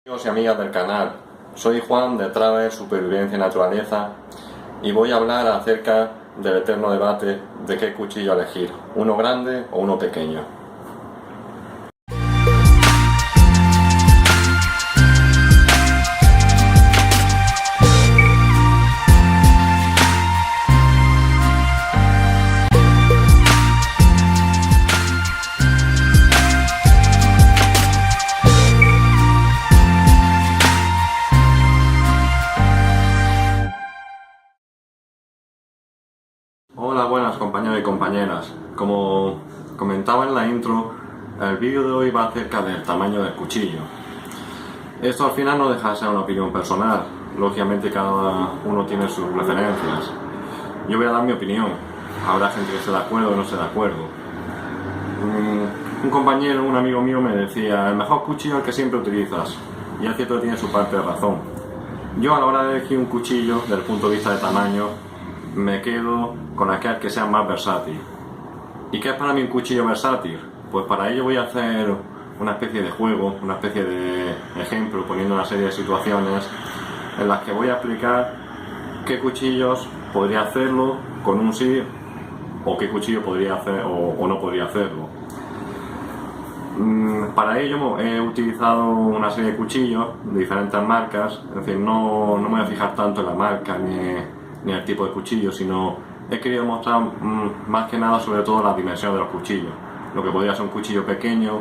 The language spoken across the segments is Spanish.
Amigos y amigas del canal, soy Juan de Travel Supervivencia y Naturaleza y voy a hablar acerca del eterno debate de qué cuchillo elegir, uno grande o uno pequeño. Hola, buenas compañeros y compañeras. Como comentaba en la intro, el vídeo de hoy va acerca del tamaño del cuchillo. Esto al final no deja de ser una opinión personal, lógicamente cada uno tiene sus preferencias. Yo voy a dar mi opinión, habrá gente que esté de acuerdo o no esté de acuerdo. Un compañero, un amigo mío me decía, el mejor cuchillo es el que siempre utilizas, y es cierto que tiene su parte de razón. Yo a la hora de elegir un cuchillo, desde el punto de vista de tamaño, me quedo con aquel que sea más versátil. ¿Y qué es para mí un cuchillo versátil? Pues para ello voy a hacer una especie de juego, una especie de ejemplo, poniendo una serie de situaciones en las que voy a explicar qué cuchillos podría hacerlo con un sí o qué cuchillo podría hacer o no podría hacerlo. Para ello he utilizado una serie de cuchillos de diferentes marcas, es decir, no me voy a fijar tanto en la marca ni el tipo de cuchillo, sino he querido mostrar más que nada sobre todo la dimensión de los cuchillos, lo que podría ser un cuchillo pequeño,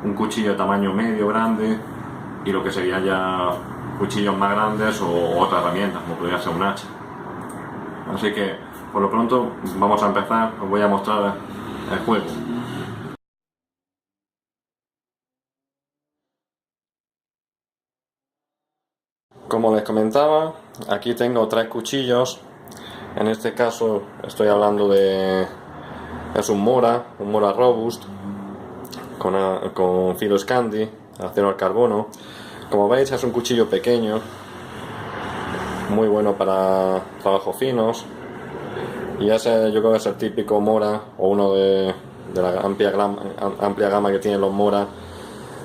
un cuchillo de tamaño medio, grande, y lo que sería ya cuchillos más grandes o otras herramientas como podría ser un hacha. Así que por lo pronto vamos a empezar, os voy a mostrar el juego. Como les comentaba, aquí tengo tres cuchillos. En este caso estoy hablando de... es un Mora Robust con filo Scandi, acero al carbono. Como veis es un cuchillo pequeño, muy bueno para trabajos finos. Y ese yo creo que es el típico Mora, o uno de la amplia gama que tienen los Mora,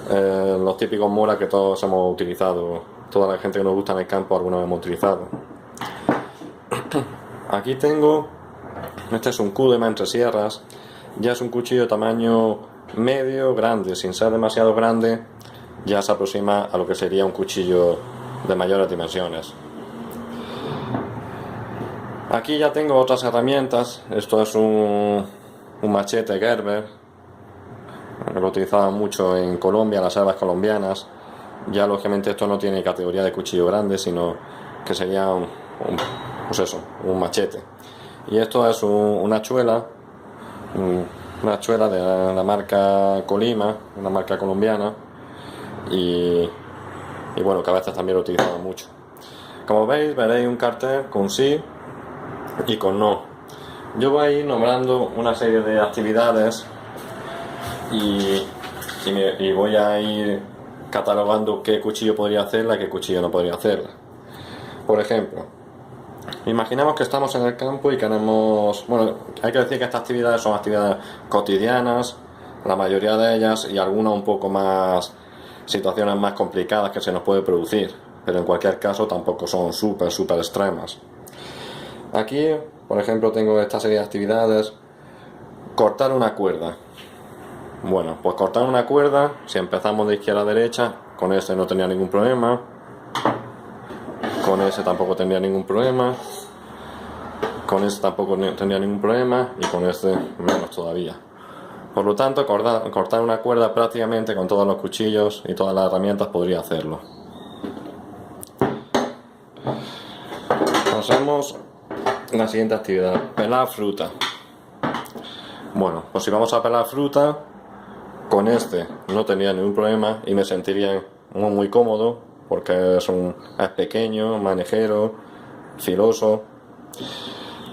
los típicos Mora que todos hemos utilizado. Toda la gente que nos gusta en el campo alguna vez hemos utilizado. Aquí tengo, este es un Cudema entre sierras, ya es un cuchillo de tamaño medio grande, sin ser demasiado grande, ya se aproxima a lo que sería un cuchillo de mayores dimensiones. Aquí ya tengo otras herramientas, esto es un machete Gerber, lo utilizaban mucho en Colombia, en las selvas colombianas. Ya lógicamente esto no tiene categoría de cuchillo grande, sino que sería un machete. Y esto es una hachuela de la marca Colima, una marca colombiana, y bueno, que a veces también lo utilizamos mucho. Como veis, veréis un cartel con sí y con no. Yo voy a ir nombrando una serie de actividades y voy a ir catalogando qué cuchillo podría hacerla y qué cuchillo no podría hacerla. Por ejemplo, imaginemos que estamos en el campo y queremos... Bueno, hay que decir que estas actividades son actividades cotidianas, la mayoría de ellas, y algunas un poco más... situaciones más complicadas que se nos puede producir, pero en cualquier caso tampoco son súper extremas. Aquí, por ejemplo, tengo esta serie de actividades. Cortar una cuerda. Bueno, pues cortar una cuerda, si empezamos de izquierda a derecha, con este no tenía ningún problema, con ese tampoco tendría ningún problema, con este tampoco tendría ningún problema, y con este menos todavía. Por lo tanto, cortar una cuerda prácticamente con todos los cuchillos y todas las herramientas podría hacerlo. Pasamos a la siguiente actividad, pelar fruta. Bueno, pues si vamos a pelar fruta, con este no tendría ningún problema y me sentiría muy cómodo, porque es pequeño, manejero, filoso.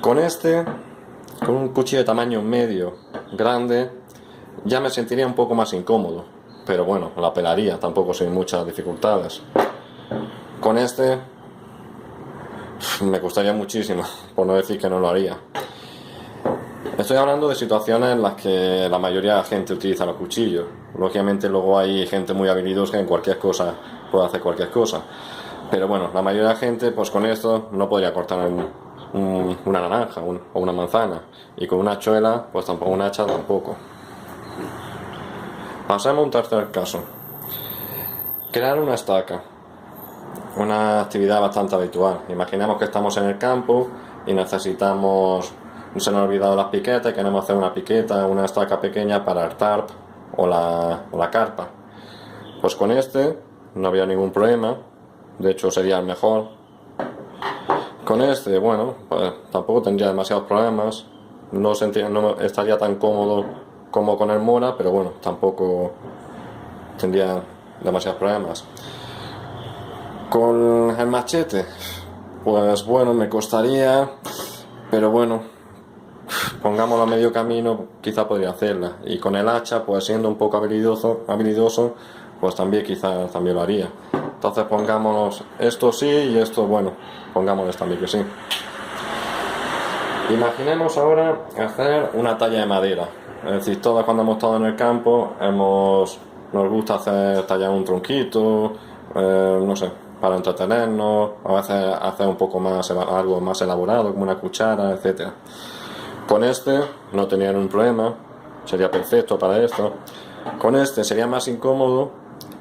Con este, con un cuchillo de tamaño medio, grande, ya me sentiría un poco más incómodo, pero bueno, la pelaría tampoco sin muchas dificultades. Con este me costaría muchísimo, por no decir que no lo haría. Estoy hablando de situaciones en las que la mayoría de la gente utiliza los cuchillos. Lógicamente luego hay gente muy habilidosa que en cualquier cosa puede hacer cualquier cosa. Pero bueno, la mayoría de la gente pues con esto no podría cortar una naranja o una manzana, y con una hachuela pues tampoco, un hacha tampoco. Pasemos a un tercer caso: crear una estaca. Una actividad bastante habitual. Imaginemos que estamos en el campo y necesitamos, se nos han olvidado las piquetas y queremos hacer una piqueta, una estaca pequeña para el tarp o la carpa. Pues con este no había ningún problema, de hecho sería el mejor. Con este, bueno, pues tampoco tendría demasiados problemas, no estaría tan cómodo como con el Mora, pero bueno, tampoco tendría demasiados problemas. Con el machete, pues bueno, me costaría, pero bueno, pongámoslo a medio camino, quizá podría hacerla. Y con el hacha, pues siendo un poco habilidoso, pues también lo haría. Entonces pongámonos esto sí y esto, bueno, pongámosles también que sí. Imaginemos ahora hacer una talla de madera. Es decir, todos cuando hemos estado en el campo nos gusta tallar un tronquito, no sé, para entretenernos, a veces hacer un poco más, algo más elaborado, como una cuchara, etcétera. Con este no tenía ningún problema, sería perfecto para esto. Con este sería más incómodo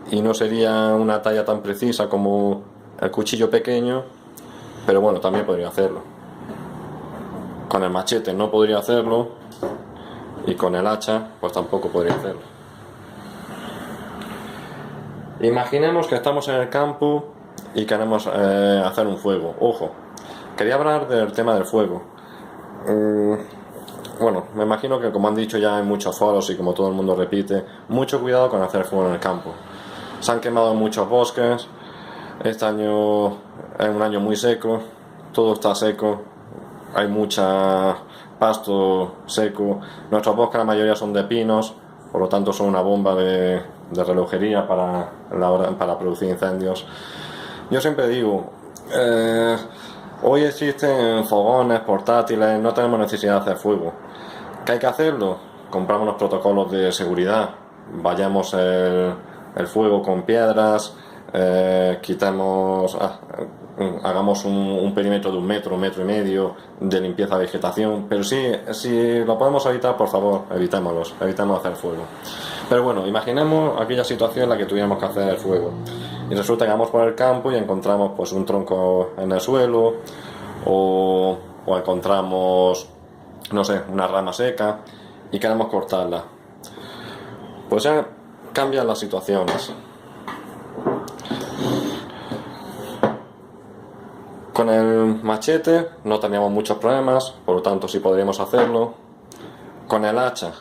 y no sería una talla tan precisa como el cuchillo pequeño, pero bueno, también podría hacerlo. Con el machete no podría hacerlo, y con el hacha pues tampoco podría hacerlo. Imaginemos que estamos en el campo y queremos hacer un fuego. Ojo, quería hablar del tema del fuego. Bueno, me imagino que, como han dicho ya en muchos foros y como todo el mundo repite, mucho cuidado con hacer fuego en el campo. Se han quemado muchos bosques, este año es un año muy seco, todo está seco, hay mucha pasto seco, nuestros bosques la mayoría son de pinos, por lo tanto son una bomba de relojería para producir incendios. Yo siempre digo, hoy existen fogones portátiles, no tenemos necesidad de hacer fuego. ¿Qué hay que hacerlo? Compramos los protocolos de seguridad, vayamos el fuego con piedras, hagamos un perímetro de 1 metro, 1,5 metros de limpieza de vegetación, pero si lo podemos evitar, por favor, evitemos hacer fuego. Pero bueno, imaginemos aquella situación en la que tuviéramos que hacer el fuego y resulta que vamos por el campo y encontramos pues un tronco en el suelo o encontramos, no sé, una rama seca y queremos cortarla. Pues ya cambian las situaciones. Con el machete no teníamos muchos problemas, por lo tanto sí podríamos hacerlo. Con el hacha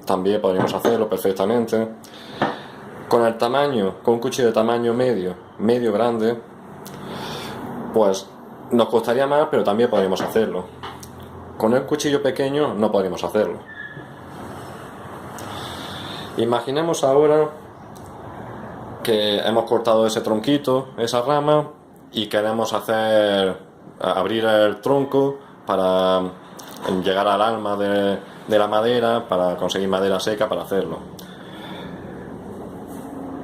también podríamos hacerlo perfectamente. Con un cuchillo de tamaño medio grande, pues nos costaría más, pero también podríamos hacerlo. Con el cuchillo pequeño no podríamos hacerlo. Imaginemos ahora que hemos cortado ese tronquito, esa rama, y queremos abrir el tronco para llegar al alma de la madera, para conseguir madera seca para hacerlo.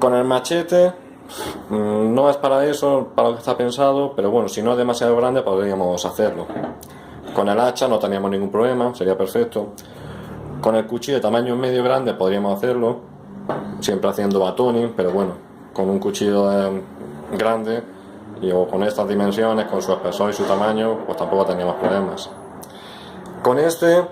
Con el machete no es para eso, para lo que está pensado, pero bueno, si no es demasiado grande podríamos hacerlo. Con el hacha no teníamos ningún problema, sería perfecto. Con el cuchillo de tamaño medio grande podríamos hacerlo, siempre haciendo batoning, pero bueno, con un cuchillo grande o con estas dimensiones, con su espesor y su tamaño, pues tampoco teníamos problemas. Con este,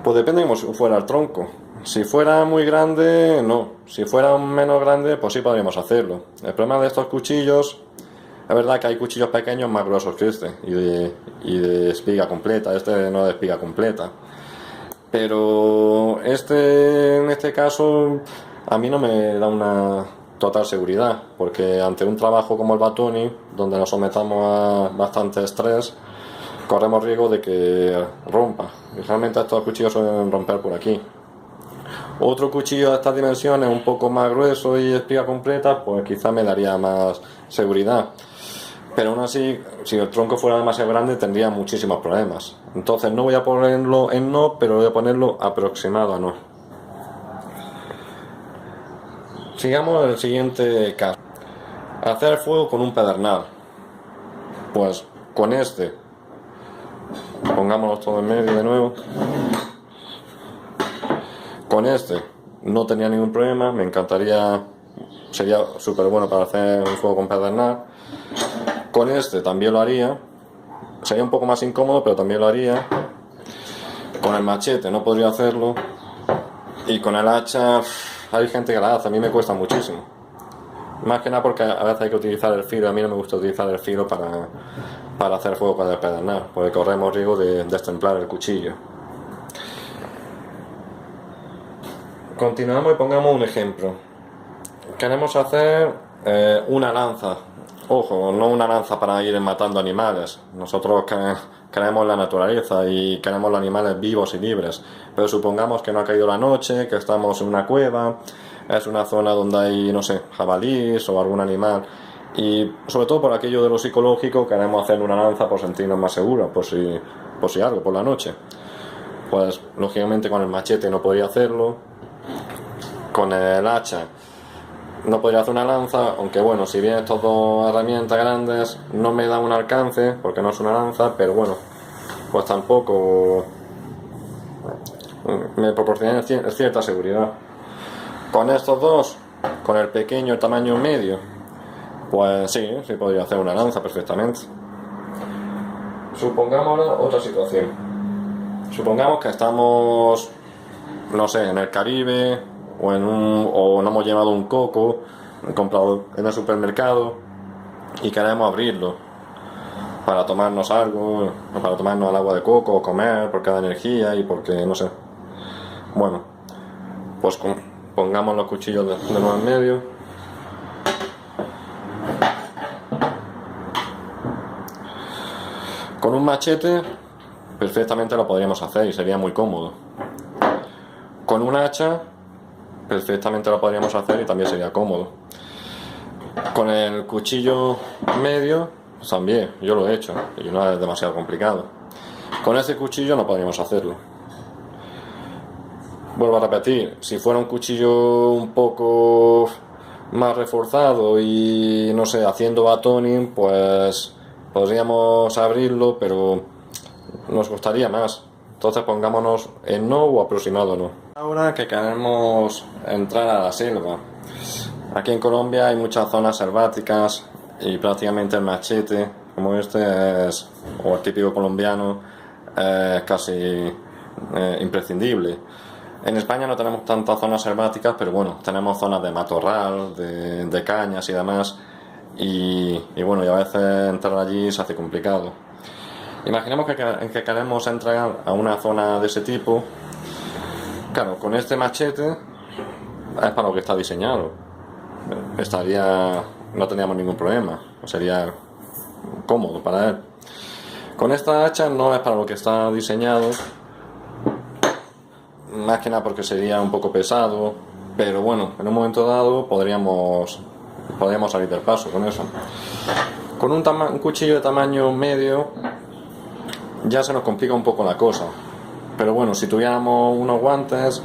pues depende de cómo fuera el tronco. Si fuera muy grande, no. Si fuera menos grande, pues sí podríamos hacerlo. El problema de estos cuchillos, es verdad que hay cuchillos pequeños más gruesos que este y de espiga completa. Este no es de espiga completa. Pero en este caso, a mí no me da una total seguridad, porque ante un trabajo como el batoning, donde nos sometamos a bastante estrés, corremos riesgo de que rompa. Y realmente estos cuchillos suelen romper por aquí. Otro cuchillo de estas dimensiones, un poco más grueso y espiga completa, pues quizá me daría más seguridad. Pero aún así, si el tronco fuera demasiado grande, tendría muchísimos problemas. Entonces no voy a ponerlo en no, pero voy a ponerlo aproximado a no. Sigamos el siguiente caso. Hacer fuego con un pedernal. Pues con este, pongámoslo todo en medio de nuevo. Con este no tenía ningún problema, me encantaría, sería súper bueno para hacer un fuego con pedernal. Con este también lo haría, sería un poco más incómodo, pero también lo haría. Con el machete no podría hacerlo. Y con el hacha, hay gente que la hace, a mí me cuesta muchísimo. Más que nada porque a veces hay que utilizar el filo, a mí no me gusta utilizar el filo para hacer fuego con el pedernal, porque corremos riesgo de destemplar el cuchillo. Continuamos y pongamos un ejemplo. Queremos hacer una lanza. Ojo, no una lanza para ir matando animales. Nosotros queremos la naturaleza y queremos los animales vivos y libres. Pero supongamos que no ha caído la noche, que estamos en una cueva, es una zona donde hay, no sé, jabalís o algún animal. Y sobre todo por aquello de lo psicológico, queremos hacer una lanza por sentirnos más seguros, por si algo, por la noche. Pues lógicamente con el machete no podría hacerlo. Con el hacha no podría hacer una lanza, aunque bueno, si bien estas dos herramientas grandes no me dan un alcance, porque no es una lanza, pero bueno, pues tampoco me proporcionan cierta seguridad. Con estos dos, con el pequeño, el tamaño medio, pues sí podría hacer una lanza perfectamente. Supongamos otra situación. Supongamos que estamos, no sé, en el Caribe, o no hemos llevado un coco comprado en el supermercado y queremos abrirlo para tomarnos algo, para tomarnos el agua de coco o comer porque da energía y porque no sé. Bueno, pues pongamos los cuchillos de nuevo en medio. Con un machete perfectamente lo podríamos hacer y sería muy cómodo. Con un hacha perfectamente lo podríamos hacer y también sería cómodo. Con el cuchillo medio, pues también, yo lo he hecho y no es demasiado complicado. Con este cuchillo no podríamos hacerlo. Vuelvo a repetir, si fuera un cuchillo un poco más reforzado y no sé, haciendo batoning, pues podríamos abrirlo, pero nos costaría más. Entonces pongámonos en no o aproximado no. Ahora que queremos entrar a la selva. Aquí en Colombia hay muchas zonas selváticas y prácticamente el machete, como este es, o el típico colombiano, es casi imprescindible. En España no tenemos tantas zonas selváticas, pero bueno, tenemos zonas de matorral, de cañas y demás. Y bueno, y a veces entrar allí se hace complicado. Imaginemos que queremos entrar a una zona de ese tipo. Claro, con este machete es para lo que está diseñado. No tendríamos ningún problema, sería cómodo para él. Con esta hacha no es para lo que está diseñado, más que nada porque sería un poco pesado, pero bueno, en un momento dado podríamos salir del paso con eso. Con un cuchillo de tamaño medio ya se nos complica un poco la cosa, pero bueno, si tuviéramos unos guantes,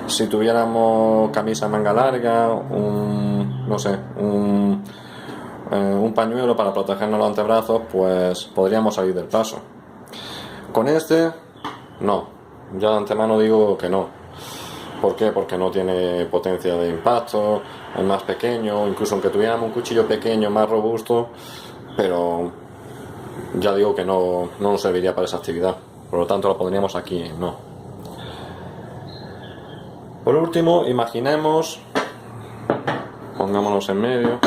si tuviéramos camisa manga larga, un pañuelo para protegernos los antebrazos, pues podríamos salir del paso. Con este, no, ya de antemano digo que no. ¿Por qué? Porque no tiene potencia de impacto, es más pequeño, incluso aunque tuviéramos un cuchillo pequeño, más robusto, pero ya digo que no nos serviría para esa actividad, por lo tanto lo pondríamos aquí, no. Por último, pongámonos en medio,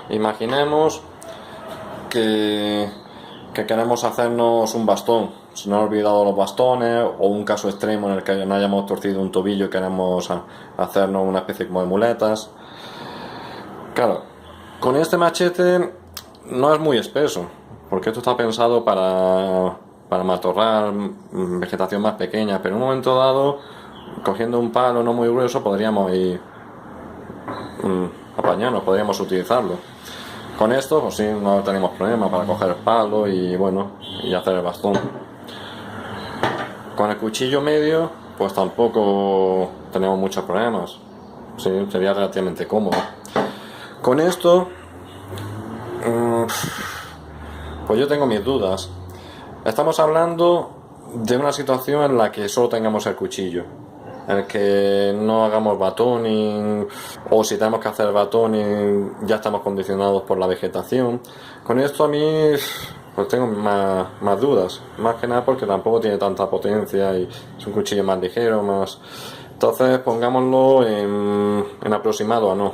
imaginemos que queremos hacernos un bastón, se nos han olvidado los bastones, o un caso extremo en el que no hayamos torcido un tobillo y queremos hacernos una especie como de muletas. Claro, con este machete no es muy espeso, porque esto está pensado para matorral, vegetación más pequeña, pero en un momento dado, cogiendo un palo no muy grueso, podríamos ir apañarnos, podríamos utilizarlo. Con esto, pues sí, no tenemos problema para coger el palo y bueno, y hacer el bastón. Con el cuchillo medio, pues tampoco tenemos muchos problemas. sí, sería relativamente cómodo. Con esto, pues yo tengo mis dudas. Estamos hablando de una situación en la que solo tengamos el cuchillo, en el que no hagamos batoning, o si tenemos que hacer batoning ya estamos condicionados por la vegetación. Con esto a mí pues tengo más dudas, más que nada porque tampoco tiene tanta potencia y es un cuchillo más ligero, más... Entonces pongámoslo en aproximado a no.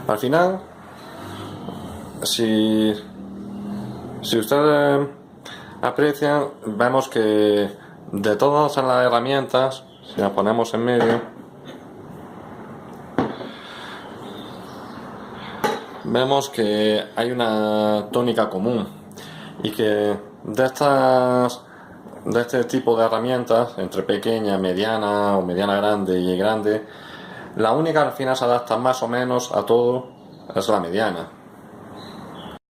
Al final, si ustedes aprecian, vemos que de todas las herramientas, si las ponemos en medio, vemos que hay una tónica común y que de este tipo de herramientas, entre pequeña, mediana o mediana grande y grande, la única al final se adapta más o menos a todo es la mediana.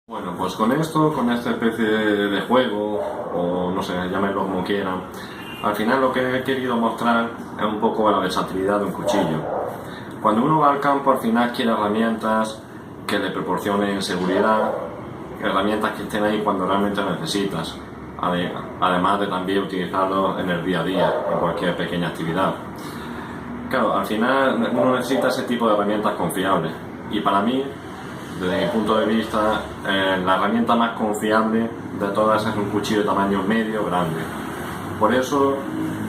Bueno, pues con esto, con esta especie de juego, o no sé, llámenlo como quieran, al final lo que he querido mostrar es un poco la versatilidad de un cuchillo. Cuando uno va al campo, al final quiere herramientas que le proporcionen seguridad, herramientas que estén ahí cuando realmente necesitas, además de también utilizarlo en el día a día, en cualquier pequeña actividad. Claro, al final uno necesita ese tipo de herramientas confiables, y para mí, desde mi punto de vista, la herramienta más confiable de todas es un cuchillo de tamaño medio grande. Por eso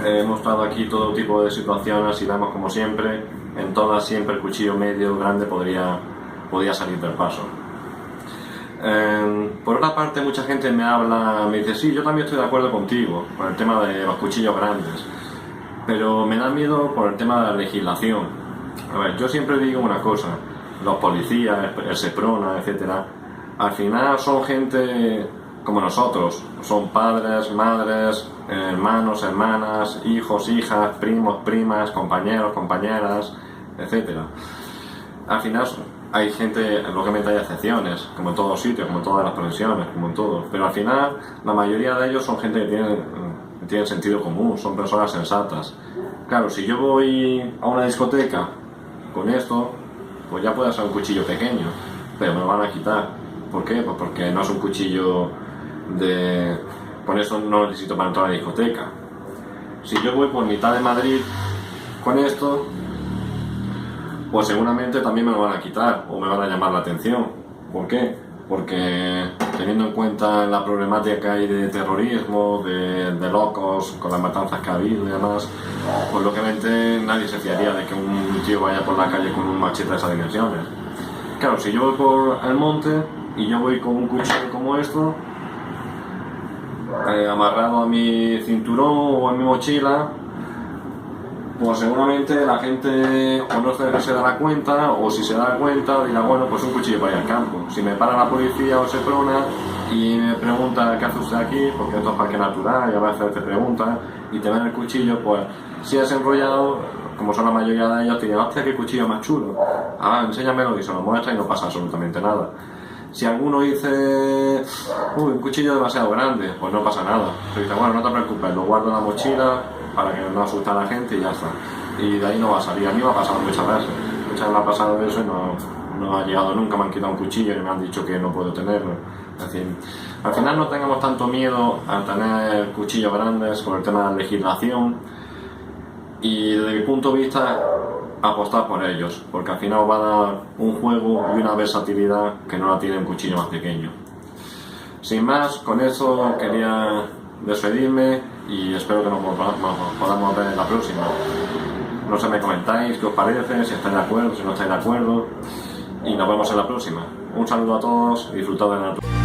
he mostrado aquí todo tipo de situaciones y vemos como siempre, en todas siempre el cuchillo medio grande podría salir del paso. Por otra parte, mucha gente me dice, sí, yo también estoy de acuerdo contigo con el tema de los cuchillos grandes, pero me da miedo por el tema de la legislación. A ver, yo siempre digo una cosa, los policías, el Seprona, etcétera, al final son gente como nosotros, son padres, madres, hermanos, hermanas, hijos, hijas, primos, primas, compañeros, compañeras, etcétera. Al final hay gente, lógicamente hay excepciones, como en todos sitios, como en todas las profesiones, como en todo, pero al final la mayoría de ellos son gente que tienen sentido común, son personas sensatas. Claro, si yo voy a una discoteca con esto, pues ya puede ser un cuchillo pequeño, pero me lo van a quitar. ¿Por qué? Pues porque no es un cuchillo de... Con esto no necesito para entrar a la discoteca. Si yo voy por mitad de Madrid con esto, pues seguramente también me lo van a quitar o me van a llamar la atención. ¿Por qué? Porque teniendo en cuenta la problemática que hay de terrorismo, de locos, con las matanzas que ha habido y demás, pues lógicamente nadie se fiaría de que un tío vaya por la calle con un machete de esas dimensiones. Claro, si yo voy por el monte y yo voy con un cuchillo como esto, amarrado a mi cinturón o a mi mochila, pues seguramente la gente o no se dará cuenta, o si se da cuenta dirá, bueno, pues un cuchillo para ir al campo. Si me para la policía o Seprona y me pregunta qué hace usted aquí, porque esto es parque natural y a veces te preguntan y te ven el cuchillo, pues si es enrollado, como son la mayoría de ellos, te dirán, hostia, qué cuchillo más chulo, enséñamelo, y se lo muestra y no pasa absolutamente nada. Si alguno dice, un cuchillo demasiado grande, pues no pasa nada. Pero dice, bueno, no te preocupes, lo guardo en la mochila para que no asuste a la gente y ya está. Y de ahí no va a salir. A mí me ha pasado muchas veces. Muchas veces me ha pasado eso y no ha llegado nunca, me han quitado un cuchillo y me han dicho que no puedo tenerlo. Es decir, al final no tengamos tanto miedo a tener cuchillos grandes por el tema de la legislación, y desde mi punto de vista apostar por ellos, porque al final va a dar un juego y una versatilidad que no la tiene un cuchillo más pequeño. Sin más, con eso quería despedirme y espero que nos podamos ver en la próxima. No sé, me comentáis qué os parece, si estáis de acuerdo, si no estáis de acuerdo, y nos vemos en la próxima. Un saludo a todos y disfrutad de la naturaleza.